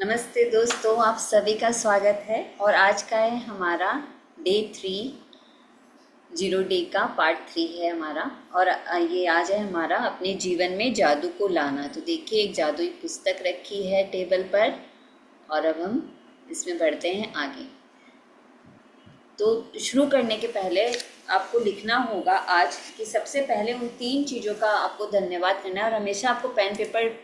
नमस्ते दोस्तों, आप सभी का स्वागत है। और आज का है हमारा डे 3, 0 डे का पार्ट 3 है हमारा। और ये आज है हमारा अपने जीवन में जादू को लाना। तो देखिए, एक जादुई पुस्तक रखी है टेबल पर और अब हम इसमें बढ़ते हैं आगे। तो शुरू करने के पहले आपको लिखना होगा आज कि सबसे पहले उन 3 चीज़ों का आपको धन्यवाद करना है। और हमेशा आपको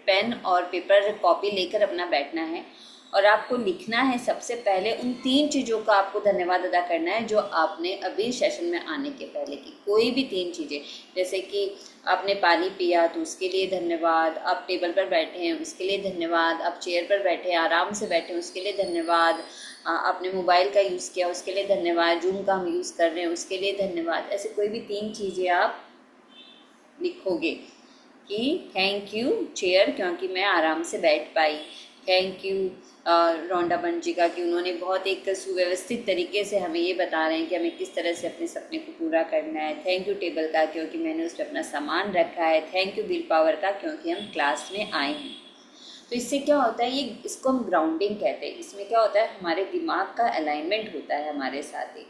पेन और पेपर कॉपी लेकर अपना बैठना है और आपको लिखना है सबसे पहले उन 3 चीज़ों का आपको धन्यवाद अदा करना है जो आपने अभी सेशन में आने के पहले की। कोई भी 3 चीज़ें, जैसे कि आपने पानी पिया तो उसके लिए धन्यवाद, आप टेबल पर बैठे हैं उसके लिए धन्यवाद, आप चेयर पर बैठे हैं आराम से बैठे हैं उसके लिए धन्यवाद, आपने मोबाइल का यूज़ किया उसके लिए धन्यवाद, जूम का हम यूज़ कर रहे हैं उसके लिए धन्यवाद। ऐसे कोई भी 3 चीज़ें आप लिखोगे कि थैंक यू चेयर क्योंकि मैं आराम से बैठ पाई, थैंक यू रोंडा बन जी का कि उन्होंने बहुत एक सुव्यवस्थित तरीके से हमें ये बता रहे हैं कि हमें किस तरह से अपने सपने को पूरा करना है, थैंक यू टेबल का क्योंकि मैंने उस पर अपना सामान रखा है, थैंक यू विल पावर का क्योंकि हम क्लास में आए हैं। तो इससे क्या होता है, ये इसको हम ग्राउंडिंग कहते हैं। इसमें क्या होता है, हमारे दिमाग का अलाइनमेंट होता है हमारे साथ ही,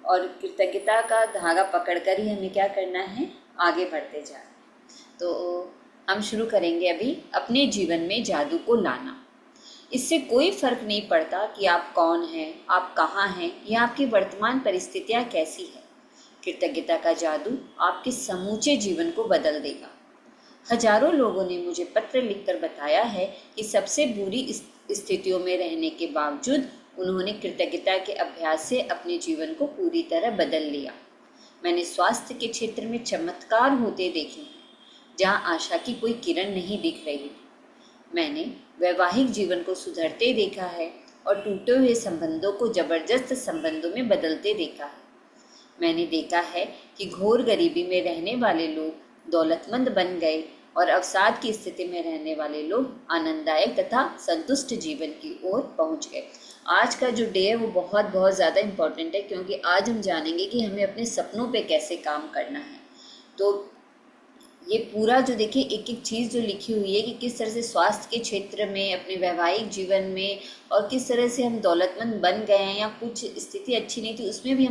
और कृतज्ञता का धागा पकड़कर ही हमें क्या करना है, आगे बढ़ते जाना है। तो हम शुरू करेंगे अभी अपने जीवन में जादू को लाना। इससे कोई फर्क नहीं पड़ता कि आप कौन हैं, आप कहाँ हैं या आपकी वर्तमान परिस्थितियाँ कैसी है। कृतज्ञता का जादू आपके समूचे जीवन को बदल देगा। हजारों लोगों ने मुझे पत्र लिखकर बताया है कि सबसे बुरी स्थितियों में रहने के बावजूद उन्होंने कृतज्ञता के अभ्यास से अपने जीवन को पूरी तरह बदल लिया। मैंने स्वास्थ्य के क्षेत्र में चमत्कार होते देखे हैं जहाँ आशा की कोई किरण नहीं दिख रही। मैंने वैवाहिक जीवन को सुधरते देखा है और टूटे हुए संबंधों को जबरदस्त संबंधों में बदलते देखा है। मैंने देखा है कि घोर गरीबी में रहने वाले लोग दौलतमंद बन गए और अवसाद की स्थिति में रहने वाले लोग आनंददायक तथा संतुष्ट जीवन की ओर पहुंच गए। आज का जो डे है वो बहुत बहुत ज़्यादा इम्पोर्टेंट है क्योंकि आज हम जानेंगे कि हमें अपने सपनों पे कैसे काम करना है। तो ये पूरा जो देखिए एक एक चीज़ जो लिखी हुई है कि किस तरह से स्वास्थ्य के क्षेत्र में, अपने वैवाहिक जीवन में, और किस तरह से हम दौलतमंद बन गए हैं या कुछ स्थिति अच्छी नहीं थी उसमें भी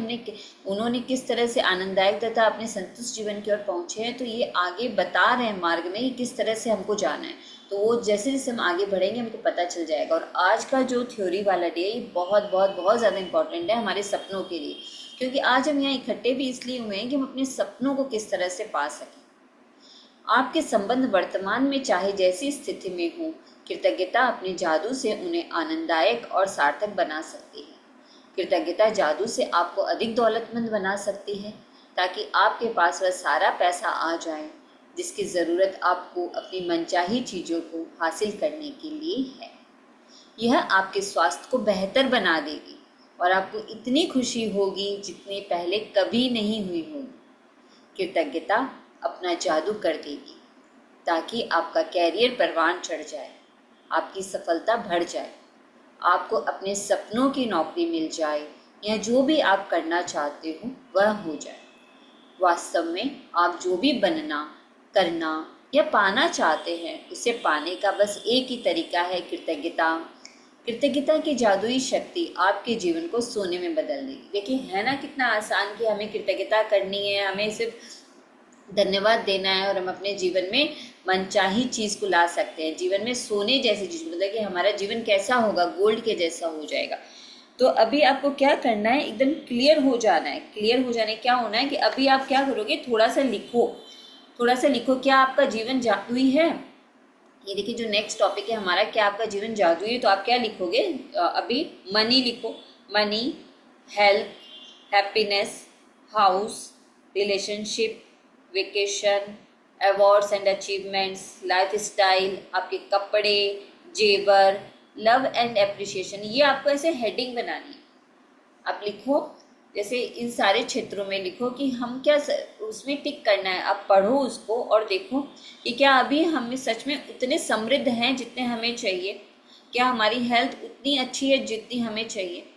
उन्होंने किस तरह से आनंददायक तथा अपने संतुष्ट जीवन की ओर पहुँचे हैं। तो ये आगे बता रहे हैं मार्ग में कि किस तरह से हमको जाना है। तो वो जैसे जैसे हम आगे बढ़ेंगे हमको पता चल जाएगा। और आज का जो थ्योरी वाला डे ये बहुत बहुत बहुत ज़्यादा इंपॉर्टेंट है हमारे सपनों के लिए, क्योंकि आज हम यहाँ इकट्ठे भी इसलिए हुए हैं कि हम अपने सपनों को किस तरह से पा सकें। आपके संबंध वर्तमान में चाहे जैसी स्थिति में हो, कृतज्ञता अपने जादू से उन्हें आनंददायक और सार्थक बना सकती है। कृतज्ञता जादू से आपको अधिक दौलतमंद बना सकती है ताकि आपके पास वह सारा पैसा आ जाए जिसकी ज़रूरत आपको अपनी मनचाही चीज़ों को हासिल करने के लिए है। यह आपके स्वास्थ्य को बेहतर बना देगी और आपको इतनी खुशी होगी जितनी पहले कभी नहीं हुई होगी। कृतज्ञता अपना जादू कर देगी ताकि आपका कैरियर परवान चढ़ जाए, आपकी सफलता बढ़ जाए, आपको अपने सपनों की नौकरी मिल जाए या जो भी आप करना चाहते हो वह हो जाए। वास्तव में आप जो भी बनना, करना या पाना चाहते हैं उसे पाने का बस एक ही तरीका है, कृतज्ञता। कृतज्ञता की जादुई शक्ति आपके जीवन को सोने में बदल देगी। देखिए है ना कितना आसान कि हमें कृतज्ञता करनी है, हमें सिर्फ धन्यवाद देना है और हम अपने जीवन में मनचाही चीज़ को ला सकते हैं। जीवन में सोने जैसी चीज़, मतलब कि हमारा जीवन कैसा होगा, गोल्ड के जैसा हो जाएगा। तो अभी आपको क्या करना है, एकदम क्लियर हो जाना है। क्लियर हो जाने क्या होना है कि अभी आप क्या करोगे, थोड़ा सा लिखो, थोड़ा सा लिखो क्या आपका जीवन जादुई है। ये देखिए जो नेक्स्ट टॉपिक है हमारा, क्या आपका जीवन जादुई है। तो आप क्या लिखोगे, अभी मनी लिखो, money, health, happiness, house, relationship, vacation, awards and achievements, life style, आपके कपड़े, जेवर, लव एंड एप्रिसिएशन। ये आपको ऐसे हेडिंग बनानी है। आप लिखो, जैसे इन सारे क्षेत्रों में लिखो कि हम क्या उसमें टिक करना है। आप पढ़ो उसको और देखो कि क्या अभी हम सच में उतने समृद्ध हैं जितने हमें चाहिए, क्या हमारी हेल्थ उतनी अच्छी है जितनी हमें चाहिए।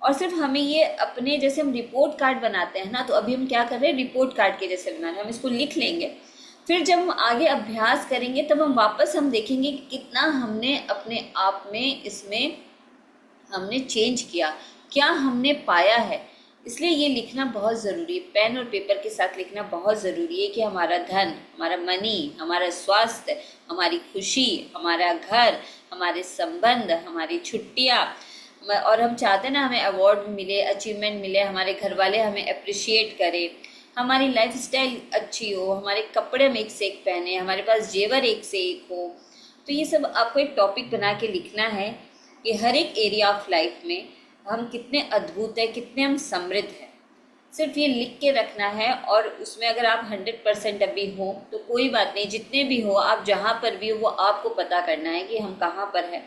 और सिर्फ हमें ये अपने, जैसे हम रिपोर्ट कार्ड बनाते हैं ना, तो अभी हम क्या कर रहे हैं, रिपोर्ट कार्ड के जैसे बना रहे हैं। हम इसको लिख लेंगे फिर जब हम आगे अभ्यास करेंगे तब हम देखेंगे कि कितना हमने अपने आप में इसमें हमने चेंज किया, क्या हमने पाया है। इसलिए ये लिखना बहुत ज़रूरी है, पेन और पेपर के साथ लिखना बहुत ज़रूरी है कि हमारा धन, हमारा मनी, हमारा स्वास्थ्य, हमारी खुशी, हमारा घर, हमारे संबंध, हमारी छुट्टियाँ, और हम चाहते हैं ना हमें अवार्ड मिले, अचीवमेंट मिले, हमारे घर वाले हमें अप्रिशिएट करें, हमारी लाइफ स्टाइल अच्छी हो, हमारे कपड़े हम एक से एक पहने, हमारे पास जेवर एक से एक हो। तो ये सब आपको एक टॉपिक बना के लिखना है कि हर एक एरिया ऑफ लाइफ में हम कितने अद्भुत हैं, कितने हम समृद्ध हैं। सिर्फ ये लिख के रखना है, और उसमें अगर आप 100% अभी हो तो कोई बात नहीं, जितने भी हो आप जहाँ पर भी हो वो आपको पता करना है कि हम कहाँ पर हैं।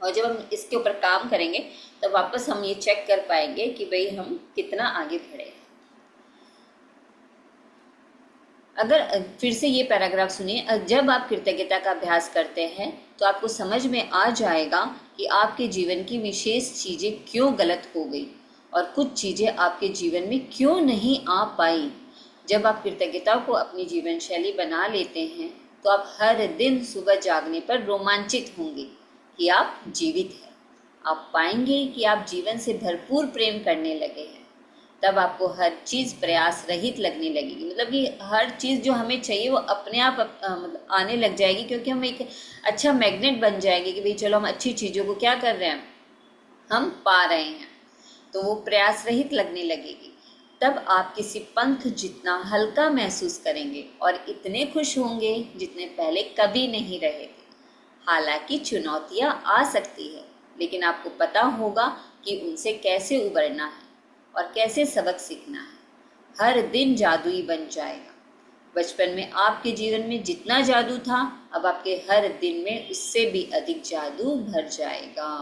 और जब हम इसके ऊपर काम करेंगे तब वापस हम ये चेक कर पाएंगे कि भाई हम कितना आगे बढ़े हैं। अगर फिर से ये पैराग्राफ सुनिए, जब आप कृतज्ञता का अभ्यास करते हैं तो आपको समझ में आ जाएगा कि आपके जीवन की विशेष चीज़ें क्यों गलत हो गई और कुछ चीज़ें आपके जीवन में क्यों नहीं आ पाई। जब आप कृतज्ञता को अपनी जीवन शैली बना लेते हैं तो आप हर दिन सुबह जागने पर रोमांचित होंगे कि आप जीवित हैं। आप पाएंगे कि आप जीवन से भरपूर प्रेम करने लगे हैं। तब आपको हर चीज़ प्रयास रहित लगने लगेगी, मतलब कि हर चीज़ जो हमें चाहिए वो अपने आप मतलब आने लग जाएगी, क्योंकि हम एक अच्छा मैग्नेट बन जाएंगे कि भाई चलो हम अच्छी चीज़ों को क्या कर रहे हैं, हम पा रहे हैं। तो वो प्रयास रहित लगने लगेगी। तब आप किसी पंख जितना हल्का महसूस करेंगे और इतने खुश होंगे जितने पहले कभी नहीं रहे थे। हालांकि चुनौतियां आ सकती है, लेकिन आपको पता होगा कि उनसे कैसे उबरना है और कैसे सबक सीखना है। हर दिन जादुई बन जाएगा। बचपन में आपके जीवन में जितना जादू था, अब आपके हर दिन में उससे भी अधिक जादू भर जाएगा।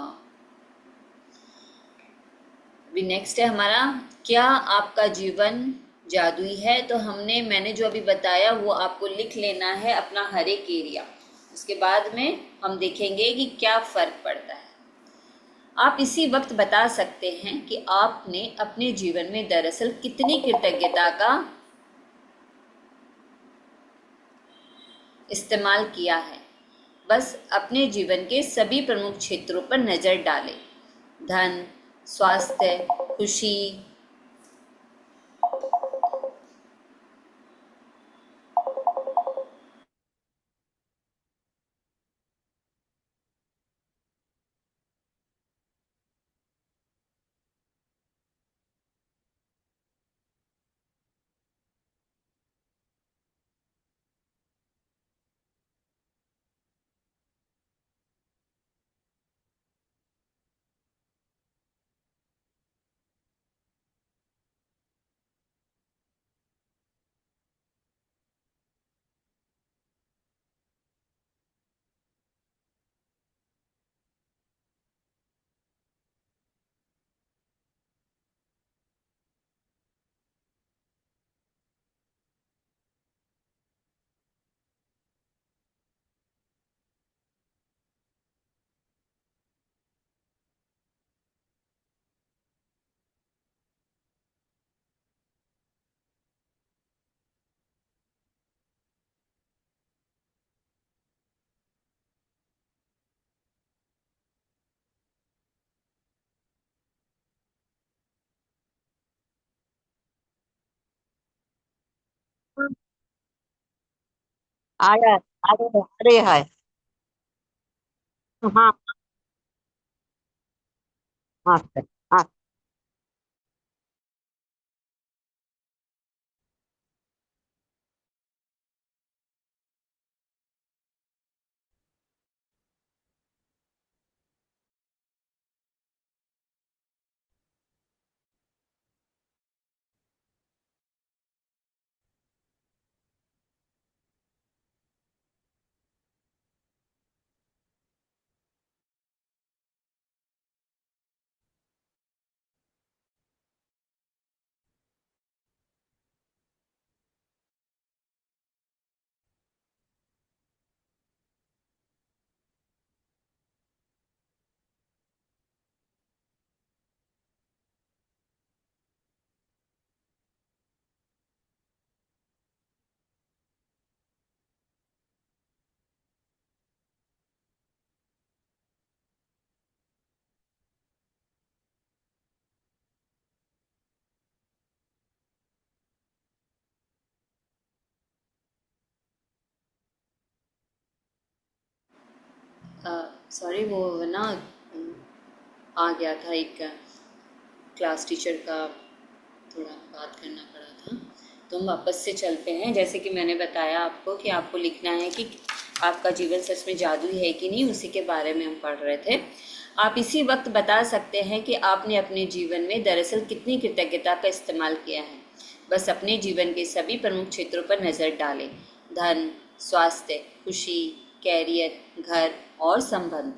अभी नेक्स्ट है हमारा, क्या आपका जीवन जादुई है। तो मैंने जो अभी बताया वो आपको लिख लेना है अपना हर एक एरिया। उसके बाद में हम देखेंगे कि क्या फर्क पड़ता है। आप इसी वक्त बता सकते हैं कि आपने अपने जीवन में दरअसल कितनी कृतज्ञता का इस्तेमाल किया है। बस अपने जीवन के सभी प्रमुख क्षेत्रों पर नजर डालें। धन, स्वास्थ्य, खुशी, आया अरे अरे है। हाँ हाँ सर, हाँ। सॉरी, वो ना आ गया था एक क्लास टीचर का, थोड़ा बात करना पड़ा था। तो हम वापस से चलते हैं। जैसे कि मैंने बताया आपको कि आपको लिखना है कि आपका जीवन सच में जादुई है कि नहीं, उसी के बारे में हम पढ़ रहे थे। आप इसी वक्त बता सकते हैं कि आपने अपने जीवन में दरअसल कितनी कृतज्ञता का इस्तेमाल किया है। बस अपने जीवन के सभी प्रमुख क्षेत्रों पर नज़र डालें: धन, स्वास्थ्य, खुशी, कैरियर, घर और संबंध।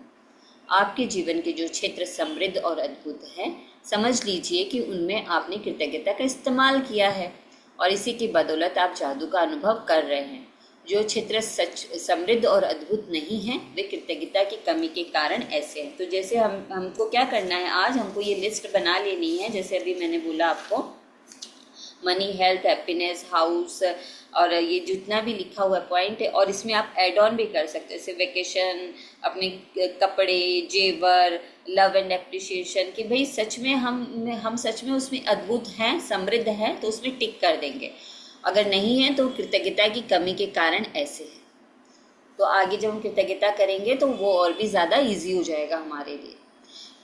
आपके जीवन के जो क्षेत्र समृद्ध और अद्भुत हैं, समझ लीजिए कि उनमें आपने कृतज्ञता का इस्तेमाल किया है और इसी की बदौलत आप जादू का अनुभव कर रहे हैं। जो क्षेत्र सच समृद्ध और अद्भुत नहीं हैं, वे कृतज्ञता की कमी के कारण ऐसे हैं। तो जैसे हमको क्या करना है, आज हमको ये लिस्ट बना लेनी है। जैसे अभी मैंने बोला आपको, मनी, हेल्थ, हैप्पीनेस, हाउस और ये जितना भी लिखा हुआ पॉइंट है, और इसमें आप ऐड ऑन भी कर सकते हैं, जैसे वेकेशन, अपने कपड़े, जेवर, लव एंड एप्रिसिएशन, कि भाई सच में हम सच में उसमें अद्भुत हैं, समृद्ध हैं, तो उसमें टिक कर देंगे। अगर नहीं है तो कृतज्ञता की कमी के कारण ऐसे है। तो आगे जब हम कृतज्ञता करेंगे तो वो और भी ज़्यादा ईजी हो जाएगा हमारे लिए।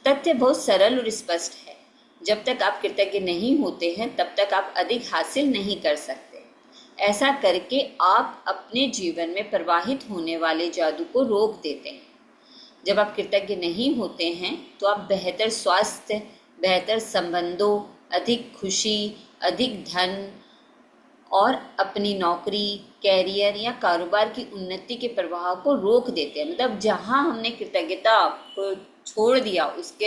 तथ्य बहुत सरल और स्पष्ट है। जब तक आप कृतज्ञ नहीं होते हैं, तब तक आप अधिक हासिल नहीं कर सकते। ऐसा करके आप अपने जीवन में प्रवाहित होने वाले जादू को रोक देते हैं। जब आप कृतज्ञ नहीं होते हैं, तो आप बेहतर स्वास्थ्य, बेहतर संबंधों, अधिक खुशी, अधिक धन और अपनी नौकरी, कैरियर या कारोबार की उन्नति के प्रवाह को रोक देते हैं। मतलब जहाँ हमने कृतज्ञता को छोड़ दिया, उसके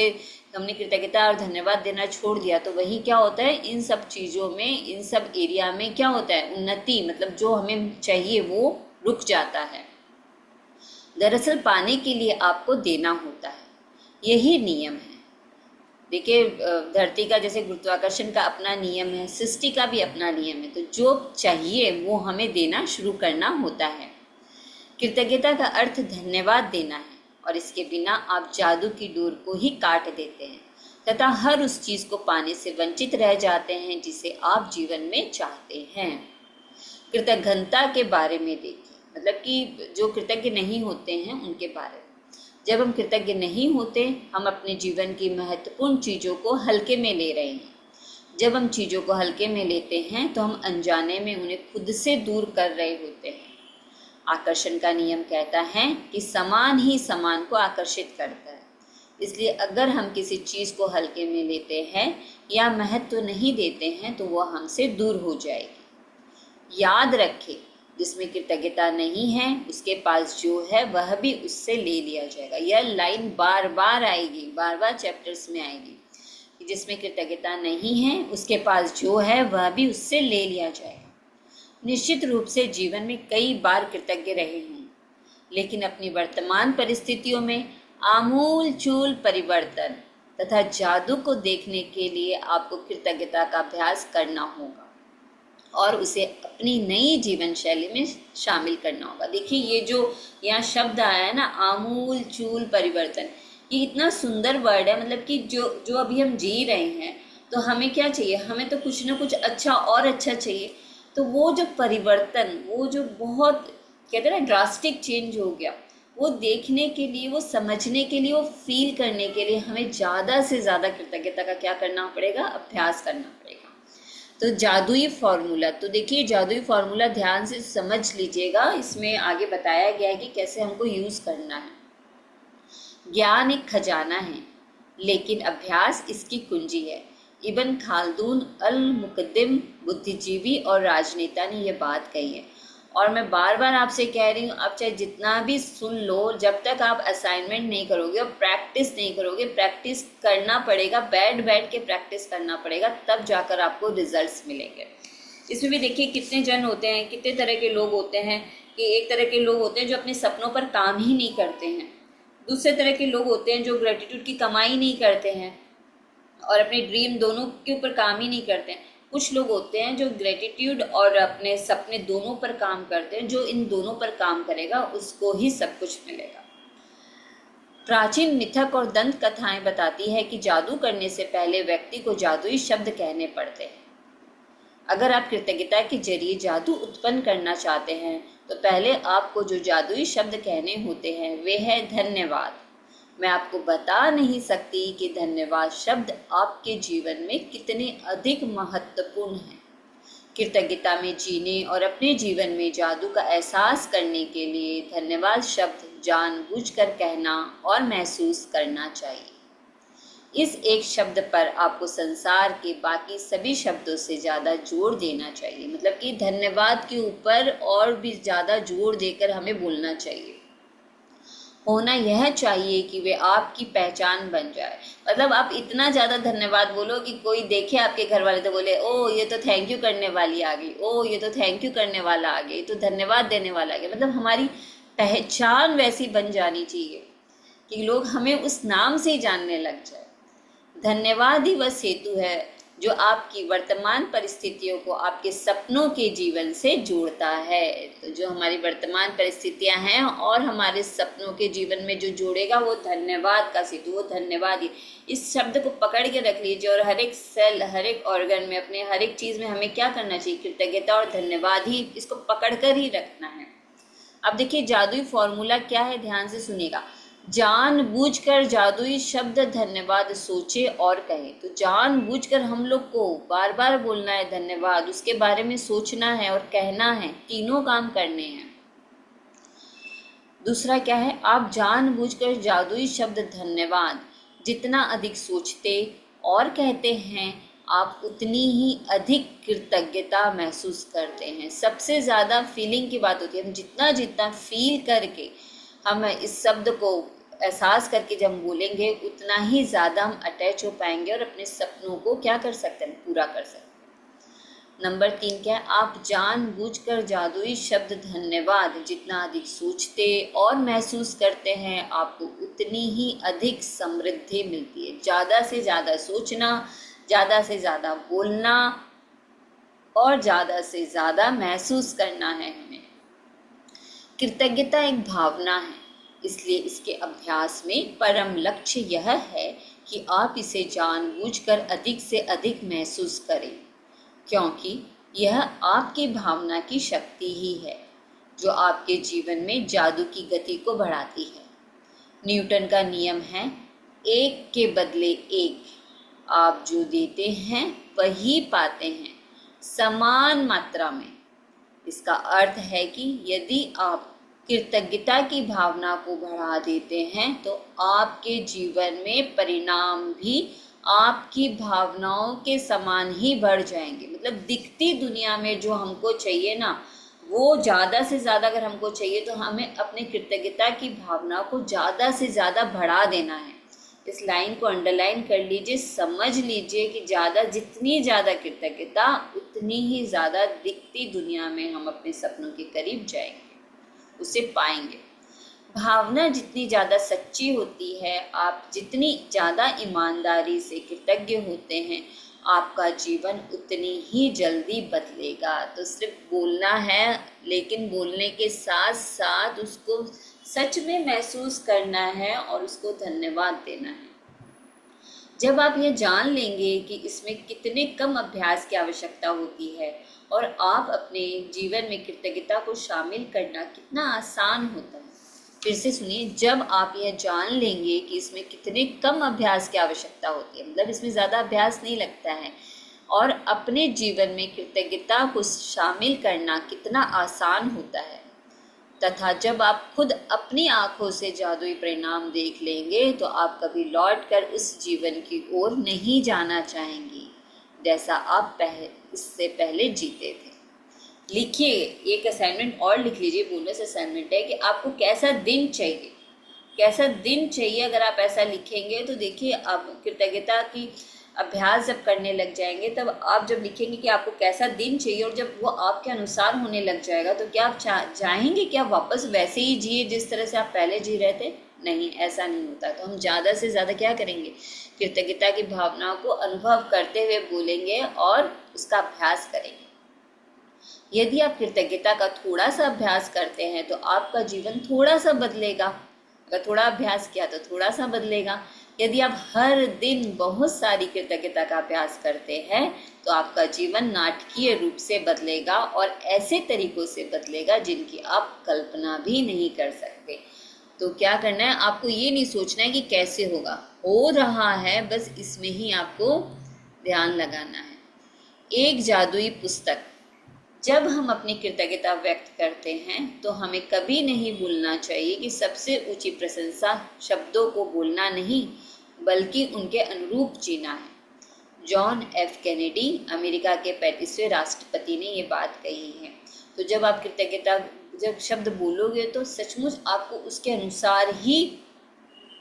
हमने कृतज्ञता और धन्यवाद देना छोड़ दिया, तो वही क्या होता है, इन सब चीज़ों में, इन सब एरिया में क्या होता है, उन्नति, मतलब जो हमें चाहिए वो रुक जाता है। दरअसल पाने के लिए आपको देना होता है, यही नियम है। देखिए, धरती का जैसे गुरुत्वाकर्षण का अपना नियम है, सृष्टि का भी अपना नियम है। तो जो चाहिए वो हमें देना शुरू करना होता है। कृतज्ञता का अर्थ धन्यवाद देना है, और इसके बिना आप जादू की डोर को ही काट देते हैं तथा हर उस चीज़ को पाने से वंचित रह जाते हैं जिसे आप जीवन में चाहते हैं। कृतज्ञता के बारे में देखिए, मतलब कि जो कृतज्ञ नहीं होते हैं उनके बारे में। जब हम कृतज्ञ नहीं होते, हम अपने जीवन की महत्वपूर्ण चीज़ों को हल्के में ले रहे हैं। जब हम चीज़ों को हल्के में लेते हैं, तो हम अनजाने में उन्हें खुद से दूर कर रहे होते हैं। आकर्षण का नियम कहता है कि समान ही समान को आकर्षित करता है। इसलिए अगर हम किसी चीज़ को हल्के में लेते हैं या महत्व नहीं देते हैं, तो वह हमसे दूर हो जाएगी। याद रखें, जिसमें कृतज्ञता नहीं है, उसके पास जो है वह भी उससे ले लिया जाएगा। यह लाइन बार बार आएगी, बार बार चैप्टर्स में आएगी कि जिसमें कृतज्ञता नहीं है, उसके पास जो है वह भी उससे ले लिया जाएगा। निश्चित रूप से जीवन में कई बार कृतज्ञ रहे हों, लेकिन अपनी वर्तमान परिस्थितियों में आमूल चूल परिवर्तन तथा जादू को देखने के लिए आपको कृतज्ञता का अभ्यास करना होगा और उसे अपनी नई जीवन शैली में शामिल करना होगा। देखिए, ये जो यहाँ शब्द आया है ना, आमूल चूल परिवर्तन, ये इतना सुंदर वर्ड है। मतलब कि जो अभी हम जी रहे हैं, तो हमें क्या चाहिए, हमें तो कुछ ना कुछ अच्छा और अच्छा चाहिए। तो वो जो परिवर्तन, वो जो बहुत कहते हैं ना ड्रास्टिक चेंज हो गया, वो देखने के लिए, वो समझने के लिए, वो फील करने के लिए हमें ज़्यादा से ज़्यादा कृतज्ञता का क्या करना पड़ेगा, अभ्यास करना पड़ेगा। तो जादुई फॉर्मूला, तो देखिए जादुई फॉर्मूला ध्यान से समझ लीजिएगा। इसमें आगे बताया गया है कि कैसे हमको यूज़ करना है। ज्ञान एक खजाना है, लेकिन अभ्यास इसकी कुंजी है। इब्न खाल्दून अल मुकद्दिम, बुद्धिजीवी और राजनेता, ने यह बात कही है। और मैं बार बार आपसे कह रही हूँ, आप चाहे जितना भी सुन लो, जब तक आप असाइनमेंट नहीं करोगे और प्रैक्टिस नहीं करोगे, प्रैक्टिस करना पड़ेगा, बैठ के प्रैक्टिस करना पड़ेगा, तब जाकर आपको रिजल्ट्स मिलेंगे। इसमें भी देखिए कितने जन होते हैं, कितने तरह के लोग होते हैं। कि एक तरह के लोग होते हैं जो अपने सपनों पर काम ही नहीं करते हैं। दूसरे तरह के लोग होते हैं जो ग्रेटिट्यूड की कमाई नहीं करते हैं और अपने ड्रीम दोनों के ऊपर काम ही नहीं करते हैं। कुछ लोग होते हैं जो ग्रेटिट्यूड और अपने सपने दोनों पर काम करते हैं। जो इन दोनों पर काम करेगा उसको ही सब कुछ मिलेगा। प्राचीन मिथक और दंत कथाएं बताती है कि जादू करने से पहले व्यक्ति को जादुई शब्द कहने पड़ते हैं। अगर आप कृतज्ञता के जरिए जादू उत्पन्न करना चाहते हैं तो पहले आपको जो जादुई शब्द कहने होते हैं वे है धन्यवाद। मैं आपको बता नहीं सकती कि धन्यवाद शब्द आपके जीवन में कितने अधिक महत्वपूर्ण है। कृतज्ञता में जीने और अपने जीवन में जादू का एहसास करने के लिए धन्यवाद शब्द जानबूझकर कहना और महसूस करना चाहिए। इस एक शब्द पर आपको संसार के बाकी सभी शब्दों से ज़्यादा जोर देना चाहिए, मतलब कि धन्यवाद के ऊपर और भी ज़्यादा जोर देकर हमें बोलना चाहिए। होना यह चाहिए कि वे आपकी पहचान बन जाए। मतलब आप इतना ज़्यादा धन्यवाद बोलो कि कोई देखे आपके घर वाले तो बोले ओ ये तो थैंक यू करने वाली आ गई, ओ ये तो थैंक यू करने वाला आ गई, तो धन्यवाद देने वाला आ गया। मतलब हमारी पहचान वैसी बन जानी चाहिए कि लोग हमें उस नाम से ही जानने लग जाए। धन्यवाद ही वह सेतु है जो आपकी वर्तमान परिस्थितियों को आपके सपनों के जीवन से जोड़ता है। तो जो हमारी वर्तमान परिस्थितियां हैं और हमारे सपनों के जीवन में जो जोड़ेगा वो धन्यवाद का सेतु, वो धन्यवाद ही। इस शब्द को पकड़ के रख लीजिए और हर एक सेल, हर एक ऑर्गन में, अपने हर एक चीज़ में हमें क्या करना चाहिए, कृतज्ञता और धन्यवाद ही, इसको पकड़ कर ही रखना है। अब देखिए जादुई फॉर्मूला क्या है, ध्यान से सुनिएगा। जानबूझकर जादुई शब्द धन्यवाद सोचे और कहे। तो जानबूझकर हम लोग को बार बार बोलना है धन्यवाद, उसके बारे में सोचना है और कहना है, तीनों काम करने हैं। दूसरा क्या है, आप जानबूझकर जादुई शब्द धन्यवाद जितना अधिक सोचते और कहते हैं आप उतनी ही अधिक कृतज्ञता महसूस करते हैं। सबसे ज़्यादा फीलिंग की बात होती है। हम जितना जितना फील करके हम इस शब्द को एहसास करके जब हम बोलेंगे उतना ही ज़्यादा हम अटैच हो पाएंगे और अपने सपनों को क्या कर सकते हैं, पूरा कर सकते हैं। नंबर 3 क्या है, आप जानबूझकर जादुई शब्द धन्यवाद जितना अधिक सोचते और महसूस करते हैं आपको उतनी ही अधिक समृद्धि मिलती है। ज़्यादा से ज़्यादा सोचना, ज़्यादा से ज़्यादा बोलना और ज़्यादा से ज़्यादा महसूस करना है हमें। कृतज्ञता एक भावना है, इसलिए इसके अभ्यास में परम लक्ष्य यह है कि आप इसे जानबूझकर अधिक से अधिक महसूस करें, क्योंकि यह आपकी भावना की शक्ति ही है जो आपके जीवन में जादू की गति को बढ़ाती है। न्यूटन का नियम है, एक के बदले एक। आप जो देते हैं वही पाते हैं, समान मात्रा में। इसका अर्थ है कि यदि आप कृतज्ञता की भावना को बढ़ा देते हैं तो आपके जीवन में परिणाम भी आपकी भावनाओं के समान ही बढ़ जाएंगे। मतलब दिखती दुनिया में जो हमको चाहिए ना, वो ज़्यादा से ज़्यादा अगर हमको चाहिए तो हमें अपनी कृतज्ञता की भावना को ज़्यादा से ज़्यादा बढ़ा देना है। इस लाइन को अंडरलाइन कर लीजिए, समझ लीजिए कि जितनी ज़्यादा कृतज्ञता उतनी ही ज़्यादा दिखती दुनिया में हम अपने सपनों के करीब जाएंगे, उसे पाएंगे। भावना जितनी ज़्यादा सच्ची होती है, आप जितनी ज़्यादा ईमानदारी से कृतज्ञ होते हैं, आपका जीवन उतनी ही जल्दी बदलेगा। तो सिर्फ बोलना है, लेकिन बोलने के साथ साथ उसको सच में महसूस करना है और उसको धन्यवाद देना है। जब आप ये जान लेंगे कि इसमें कितने कम अभ्यास की आवश्यकता होती है और आप अपने जीवन में कृतज्ञता को शामिल करना कितना आसान होता है। फिर से सुनिए, जब आप यह जान लेंगे कि इसमें कितने कम अभ्यास की आवश्यकता होती है, मतलब इसमें ज़्यादा अभ्यास नहीं लगता है, और अपने जीवन में कृतज्ञता को शामिल करना कितना आसान होता है, तथा जब आप खुद अपनी आंखों से जादुई परिणाम देख लेंगे तो आप कभी लौट कर उस जीवन की ओर नहीं जाना चाहेंगी जैसा आप इससे पहले जीते थे। लिखिए, एक असाइनमेंट और लिख लीजिए, बोनस असाइनमेंट है कि आपको कैसा दिन चाहिए, कैसा दिन चाहिए। अगर आप ऐसा लिखेंगे तो देखिए, आप कृतज्ञता की अभ्यास जब करने लग जाएंगे, तब आप जब लिखेंगे कि आपको कैसा दिन चाहिए और जब वो आपके अनुसार होने लग जाएगा, तो क्या आप चाहेंगे कि आप वापस वैसे ही जिए जिस तरह से आप पहले जी रहे थे? नहीं, ऐसा नहीं होता। तो हम ज़्यादा से ज़्यादा क्या करेंगे, कृतज्ञता की भावनाओं को अनुभव करते हुए बोलेंगे और उसका अभ्यास करेंगे। यदि आप कृतज्ञता का थोड़ा सा अभ्यास करते हैं तो आपका जीवन थोड़ा सा बदलेगा। अगर थोड़ा अभ्यास किया तो थोड़ा सा बदलेगा। यदि आप हर दिन बहुत सारी कृतज्ञता का अभ्यास करते हैं तो आपका जीवन नाटकीय रूप से बदलेगा और ऐसे तरीकों से बदलेगा जिनकी आप कल्पना भी नहीं कर सकते। तो क्या करना है, आपको ये नहीं सोचना है कि कैसे होगा, हो रहा है, बस इसमें ही आपको ध्यान लगाना है। एक जादुई पुस्तक। जब हम अपनी कृतज्ञता व्यक्त करते हैं तो हमें कभी नहीं भूलना चाहिए कि सबसे ऊंची प्रशंसा शब्दों को बोलना नहीं बल्कि उनके अनुरूप जीना है। जॉन एफ कैनेडी, अमेरिका के 35वें राष्ट्रपति ने ये बात कही है। तो जब आप कृतज्ञता जब शब्द बोलोगे तो सचमुच आपको उसके अनुसार ही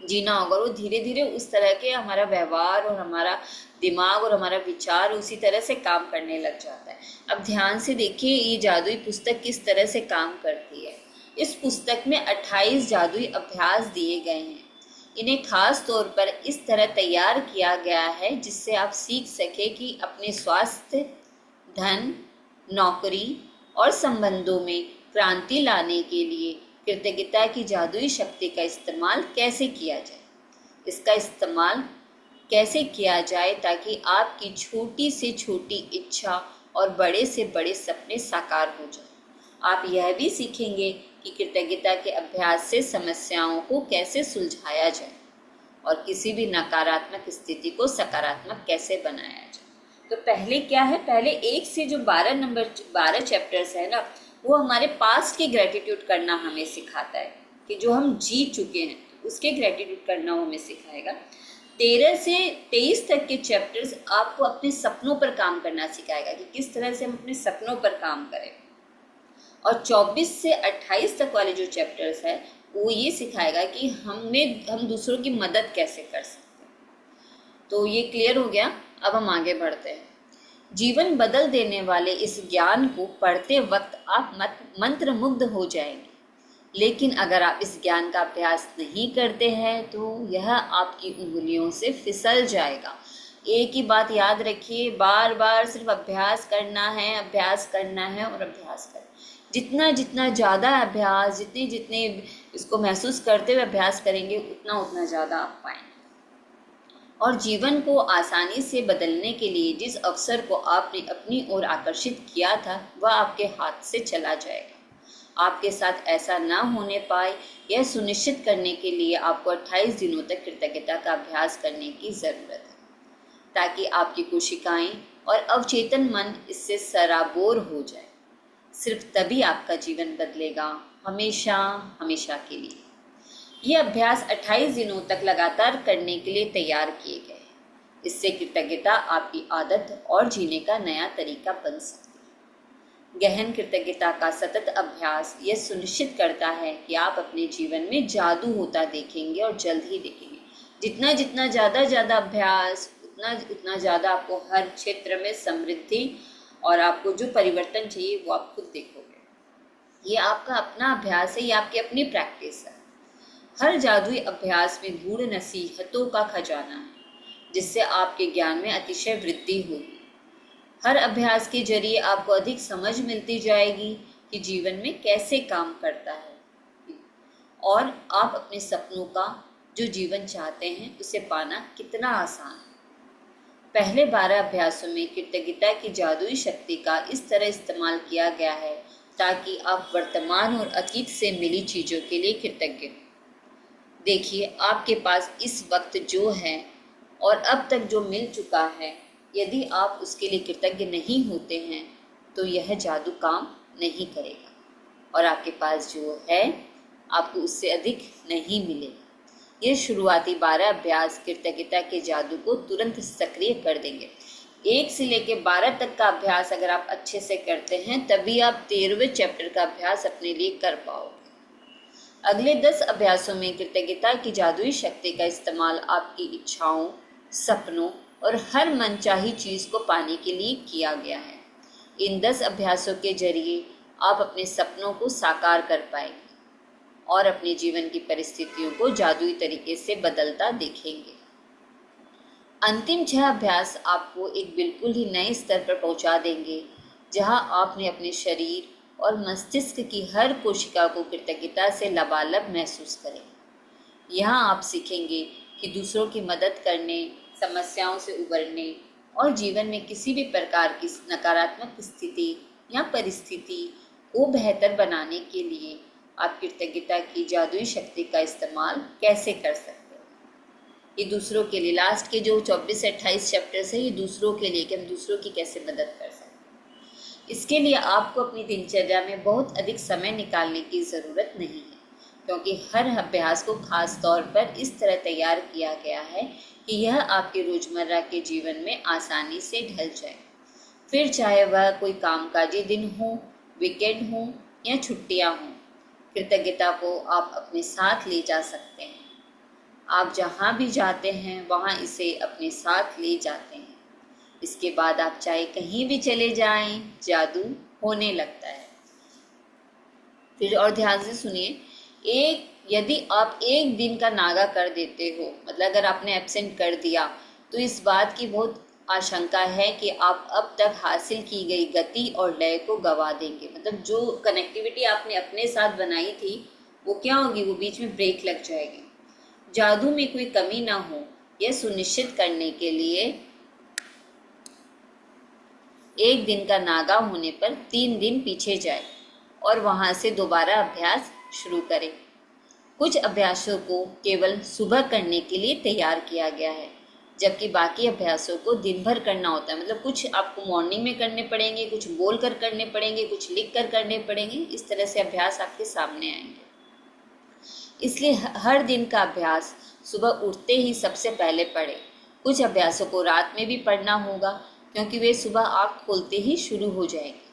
जीना होगा। वो धीरे धीरे उस तरह के हमारा व्यवहार और हमारा दिमाग और हमारा विचार उसी तरह से काम करने लग जाता है। अब ध्यान से देखिए ये जादुई पुस्तक किस तरह से काम करती है। इस पुस्तक में 28 जादुई अभ्यास दिए गए हैं। इन्हें खास तौर पर इस तरह तैयार किया गया है जिससे आप सीख सके कि अपने स्वास्थ्य, धन, नौकरी और संबंधों में क्रांति लाने के लिए कृतज्ञता की जादुई शक्ति का इस्तेमाल कैसे किया जाए। इसका इस्तेमाल कैसे किया जाए ताकि आपकी छोटी से छोटी इच्छा और बड़े से बड़े सपने साकार हो जाए। आप यह भी सीखेंगे कि कृतज्ञता के अभ्यास से समस्याओं को कैसे सुलझाया जाए और किसी भी नकारात्मक स्थिति को सकारात्मक कैसे बनाया जाए। तो पहले क्या है, पहले 1 से जो 12 चैप्टर्स है ना, वो हमारे पास्ट के ग्रेटिट्यूड करना हमें सिखाता है कि जो हम जीत चुके हैं उसके ग्रेटिट्यूड करना वो हमें सिखाएगा। 13 से 23 तक के चैप्टर्स आपको अपने सपनों पर काम करना सिखाएगा कि किस तरह से हम अपने सपनों पर काम करें। और 24 से 28 तक वाले जो चैप्टर्स है वो ये सिखाएगा कि हम दूसरों की मदद कैसे कर सकते हैं। तो ये क्लियर हो गया। अब हम आगे बढ़ते हैं। जीवन बदल देने वाले इस ज्ञान को पढ़ते वक्त आप मंत्र मुग्ध हो जाएंगे, लेकिन अगर आप इस ज्ञान का अभ्यास नहीं करते हैं तो यह आपकी उंगलियों से फिसल जाएगा। एक ही बात याद रखिए, बार बार सिर्फ अभ्यास करना है, अभ्यास करना है और अभ्यास करना। जितना जितना ज़्यादा अभ्यास, जितने जितने इसको महसूस करते हुए अभ्यास करेंगे उतना उतना ज़्यादा आप पाएंगे। और जीवन को आसानी से बदलने के लिए जिस अवसर को आपने अपनी ओर आकर्षित किया था वह आपके हाथ से चला जाएगा। आपके साथ ऐसा ना होने पाए यह सुनिश्चित करने के लिए आपको 28 दिनों तक कृतज्ञता का अभ्यास करने की ज़रूरत है ताकि आपकी कोशिकाएं और अवचेतन मन इससे सराबोर हो जाए। सिर्फ तभी आपका जीवन बदलेगा, हमेशा हमेशा के लिए। ये अभ्यास 28 दिनों तक लगातार करने के लिए तैयार किए गए हैं। इससे कृतज्ञता आपकी आदत और जीने का नया तरीका बन सकती है। गहन कृतज्ञता का सतत अभ्यास यह सुनिश्चित करता है कि आप अपने जीवन में जादू होता देखेंगे और जल्द ही देखेंगे। जितना जितना ज़्यादा अभ्यास उतना ज़्यादा आपको हर क्षेत्र में समृद्धि और आपको जो परिवर्तन चाहिए वो आप खुद देखोगे। ये आपका अपना अभ्यास है, ये आपकी अपनी प्रैक्टिस है। हर जादुई अभ्यास में गूढ़ नसीहतों का खजाना है जिससे आपके ज्ञान में अतिशय वृद्धि होगी। हर अभ्यास के जरिए आपको अधिक समझ मिलती जाएगी कि जीवन में कैसे काम करता है और आप अपने सपनों का जो जीवन चाहते हैं उसे पाना कितना आसान है। पहले 12 अभ्यासों में कृतज्ञता की जादुई शक्ति का इस तरह इस्तेमाल किया गया है ताकि आप वर्तमान और अतीत से मिली चीज़ों के लिए कृतज्ञ हो। देखिए आपके पास इस वक्त जो है और अब तक जो मिल चुका है, यदि आप उसके लिए कृतज्ञ नहीं होते हैं तो यह जादू काम नहीं करेगा और आपके पास जो है आपको उससे अधिक नहीं मिलेगा। ये शुरुआती 12 अभ्यास कृतज्ञता के जादू को तुरंत सक्रिय कर देंगे। 1 से लेकर 12 तक का अभ्यास अगर आप अच्छे से करते हैं तभी आप 13वें चैप्टर का अभ्यास अपने लिए कर पाओगे। अगले 10 अभ्यासों में कृतज्ञता की जादुई शक्ति का इस्तेमाल आपकी इच्छाओं, सपनों और हर मनचाही चीज़ को पाने के लिए किया गया है। इन 10 अभ्यासों के जरिए आप अपने सपनों को साकार कर पाएंगे और अपने जीवन की परिस्थितियों को जादुई तरीके से बदलता देखेंगे। अंतिम 6 अभ्यास आपको एक बिल्कुल ही नए स्तर पर पहुंचा देंगे जहां आपने अपने शरीर और मस्तिष्क की हर कोशिका को कृतज्ञता से लबालब महसूस करें। यहाँ आप सीखेंगे कि दूसरों की मदद करने, समस्याओं से उबरने और जीवन में किसी भी प्रकार की नकारात्मक स्थिति या परिस्थिति को बेहतर बनाने के लिए आप कृतज्ञता की जादुई शक्ति का इस्तेमाल कैसे कर सकते हैं। ये दूसरों के लिए, लास्ट के जो 24 से 28 चैप्टर्स है, ये दूसरों के लिए कि हम दूसरों की कैसे मदद कर सकते हैं। इसके लिए आपको अपनी दिनचर्या में बहुत अधिक समय निकालने की ज़रूरत नहीं है, क्योंकि हर अभ्यास को खास तौर पर इस तरह तैयार किया गया है कि यह आपके रोज़मर्रा के जीवन में आसानी से ढल जाए, फिर चाहे वह कोई कामकाजी दिन हो, वीकेंड हो या छुट्टियां हों। कृतज्ञता को आप अपने साथ ले जा सकते हैं। आप जहाँ भी जाते हैं वहाँ इसे अपने साथ ले जाते हैं। इसके बाद आप चाहे कहीं भी चले जाएं, जादू होने लगता है। फिर और ध्यान से सुनिए, यदि आप एक दिन का नागा कर देते हो, मतलब अगर आपने एब्सेंट कर दिया, तो इस बात की बहुत आशंका है कि आप अब तक हासिल की गई गति और लय को गवा देंगे। मतलब जो कनेक्टिविटी आपने अपने साथ बनाई थी वो क्या होगी, वो बीच में ब्रेक लग जाएगी। जादू में कोई कमी ना हो, यह सुनिश्चित करने के लिए एक दिन का नागा होने पर 3 दिन पीछे जाए और वहां से दोबारा अभ्यास शुरू करें। कुछ अभ्यासों को केवल सुबह करने के लिए तैयार किया गया है, जबकि बाकी अभ्यासों को दिन भर करना होता है। मतलब कुछ आपको मॉर्निंग में करने पड़ेंगे, कुछ बोल कर करने पड़ेंगे, कुछ लिख कर करने पड़ेंगे। इस तरह से अभ्यास आपके सामने आएंगे। इसलिए हर दिन का अभ्यास सुबह उठते ही सबसे पहले पढ़ें। कुछ अभ्यासों को रात में भी पढ़ना होगा, क्योंकि वे सुबह आँख खोलते ही शुरू हो जाएंगे।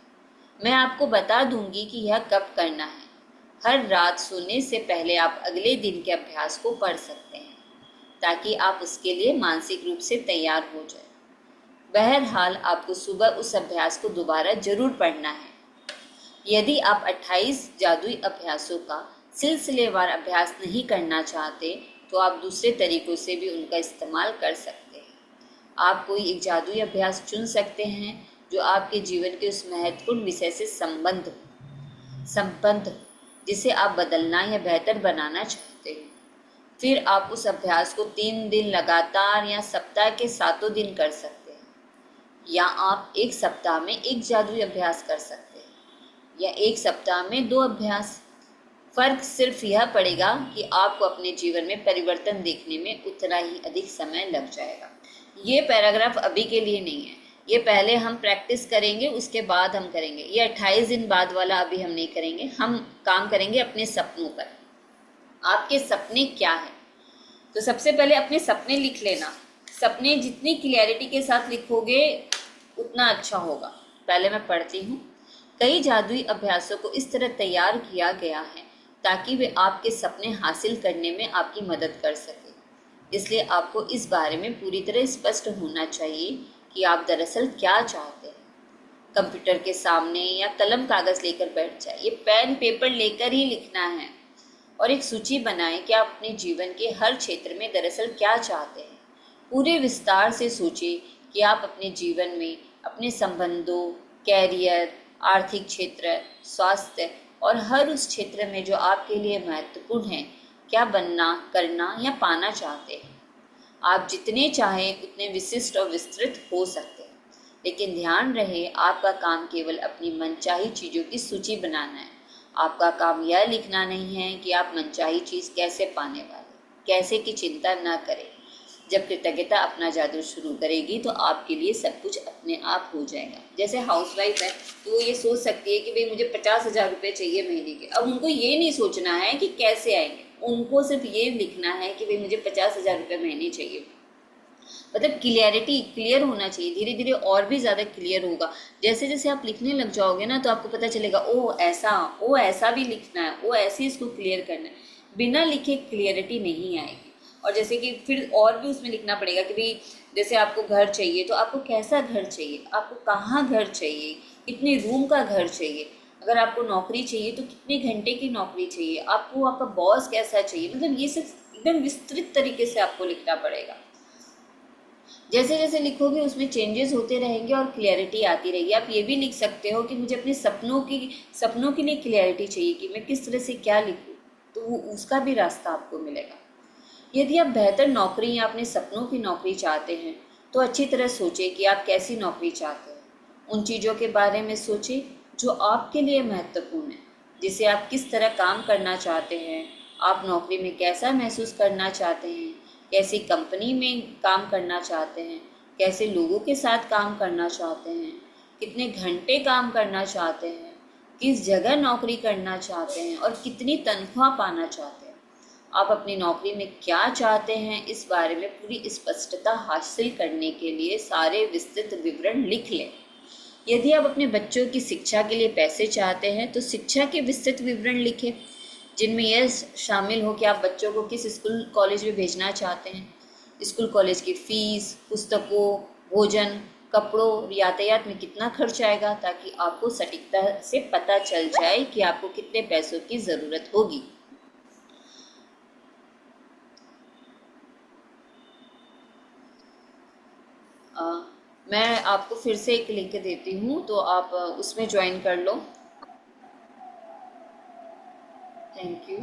मैं आपको बता दूंगी कि यह कब करना है। हर रात सोने से पहले आप अगले दिन के अभ्यास को पढ़ सकते हैं, ताकि आप उसके लिए मानसिक रूप से तैयार हो जाए। बहरहाल आपको सुबह उस अभ्यास को दोबारा जरूर पढ़ना है। यदि आप 28 जादुई अभ्यासों का सिलसिलेवार अभ्यास नहीं करना चाहते, तो आप दूसरे तरीकों से भी उनका इस्तेमाल कर सकते हैं। आप कोई एक जादुई अभ्यास चुन सकते हैं जो आपके जीवन के उस महत्वपूर्ण विषय से संबंध जिसे आप बदलना या बेहतर बनाना चाहते हैं। फिर आप उस अभ्यास को 3 दिन लगातार या सप्ताह के 7 दिन कर सकते हैं, या आप एक सप्ताह में एक जादुई अभ्यास कर सकते हैं, या एक सप्ताह में 2 अभ्यास। फर्क सिर्फ यह पड़ेगा कि आपको अपने जीवन में परिवर्तन देखने में उतना ही अधिक समय लग जाएगा। ये पैराग्राफ अभी के लिए नहीं है, ये पहले हम प्रैक्टिस करेंगे, उसके बाद हम करेंगे। ये 28 दिन बाद वाला अभी हम नहीं करेंगे। हम काम करेंगे अपने सपनों पर। आपके सपने क्या है? तो सबसे पहले अपने सपने लिख लेना। सपने जितनी क्लियरिटी के साथ लिखोगे उतना अच्छा होगा। पहले मैं पढ़ती हूँ। कई जादुई अभ्यासों को इस तरह तैयार किया गया है ताकि वे आपके सपने हासिल करने में आपकी मदद कर सके। इसलिए आपको इस बारे में पूरी तरह स्पष्ट होना चाहिए कि आप दरअसल क्या चाहते हैं। कंप्यूटर के सामने या कलम कागज लेकर बैठ जाइए। पेन पेपर लेकर ही लिखना है और एक सूची बनाएं कि आप अपने जीवन के हर क्षेत्र में दरअसल क्या चाहते हैं। पूरे विस्तार से सोचें कि आप अपने जीवन में अपने संबंधों, कैरियर, आर्थिक क्षेत्र, स्वास्थ्य और हर उस क्षेत्र में जो आपके लिए महत्वपूर्ण है, क्या बनना, करना या पाना चाहते हैं। आप जितने चाहें उतने विशिष्ट और विस्तृत हो सकते हैं, लेकिन ध्यान रहे आपका काम केवल अपनी मनचाही चीज़ों की सूची बनाना है। आपका काम यह लिखना नहीं है कि आप मनचाही चीज़ कैसे पाने वाले, कैसे की चिंता न करें। जब कृतज्ञता अपना जादू शुरू करेगी तो आपके लिए सब कुछ अपने आप हो जाएगा। जैसे हाउसवाइफ है तो वो ये सोच सकती है कि भाई मुझे 50,000 रुपये चाहिए महीने के। अब उनको ये नहीं सोचना है कि कैसे आएंगे, उनको सिर्फ ये लिखना है कि भाई मुझे 50,000 रुपये महीने चाहिए। मतलब क्लियर होना चाहिए। धीरे धीरे और भी ज़्यादा क्लियर होगा। जैसे जैसे आप लिखने लग जाओगे ना, तो आपको पता चलेगा ओ ऐसा भी लिखना है, ओ ऐसे इसको क्लियर करना है। बिना लिखे क्लियरिटी नहीं आएगी। और जैसे कि फिर और भी उसमें लिखना पड़ेगा कि भाई जैसे आपको घर चाहिए तो आपको कैसा घर चाहिए, आपको कहाँ घर चाहिए, कितने रूम का घर चाहिए। अगर आपको नौकरी चाहिए तो कितने घंटे की नौकरी चाहिए, आपको आपका बॉस कैसा चाहिए। मतलब ये सब एकदम विस्तृत तरीके से आपको लिखना पड़ेगा। जैसे जैसे लिखोगे उसमें चेंजेस होते रहेंगे और क्लियरिटी आती रहेगी। आप ये भी लिख सकते हो कि मुझे अपने सपनों के लिए क्लियरिटी चाहिए कि मैं किस तरह से क्या लिखूँ, तो उसका भी रास्ता आपको मिलेगा। यदि आप बेहतर नौकरी या अपने सपनों की नौकरी चाहते हैं तो अच्छी तरह सोचें कि आप कैसी नौकरी चाहते हैं। उन चीज़ों के बारे में सोचें जो आपके लिए महत्वपूर्ण है, जिसे आप किस तरह काम करना चाहते हैं, आप नौकरी में कैसा महसूस करना चाहते हैं, कैसी कंपनी में काम करना चाहते हैं, कैसे लोगों के साथ काम करना चाहते हैं, कितने घंटे काम करना चाहते हैं, किस जगह नौकरी करना चाहते हैं और कितनी तनख्वाह पाना चाहते हैं। आप अपनी नौकरी में क्या चाहते हैं इस बारे में पूरी स्पष्टता हासिल करने के लिए सारे विस्तृत विवरण लिख लें। यदि आप अपने बच्चों की शिक्षा के लिए पैसे चाहते हैं तो शिक्षा के विस्तृत विवरण लिखें, जिनमें यह शामिल हो कि आप बच्चों को किस स्कूल कॉलेज में भेजना चाहते हैं, स्कूल कॉलेज की फीस, पुस्तकों, भोजन, कपड़ों और यातायात में कितना खर्च आएगा, ताकि आपको सटीकता से पता चल जाए कि आपको कितने पैसों की ज़रूरत होगी। मैं आपको फिर से एक लिंक देती हूँ तो आप उसमें ज्वाइन कर लो। Thank you.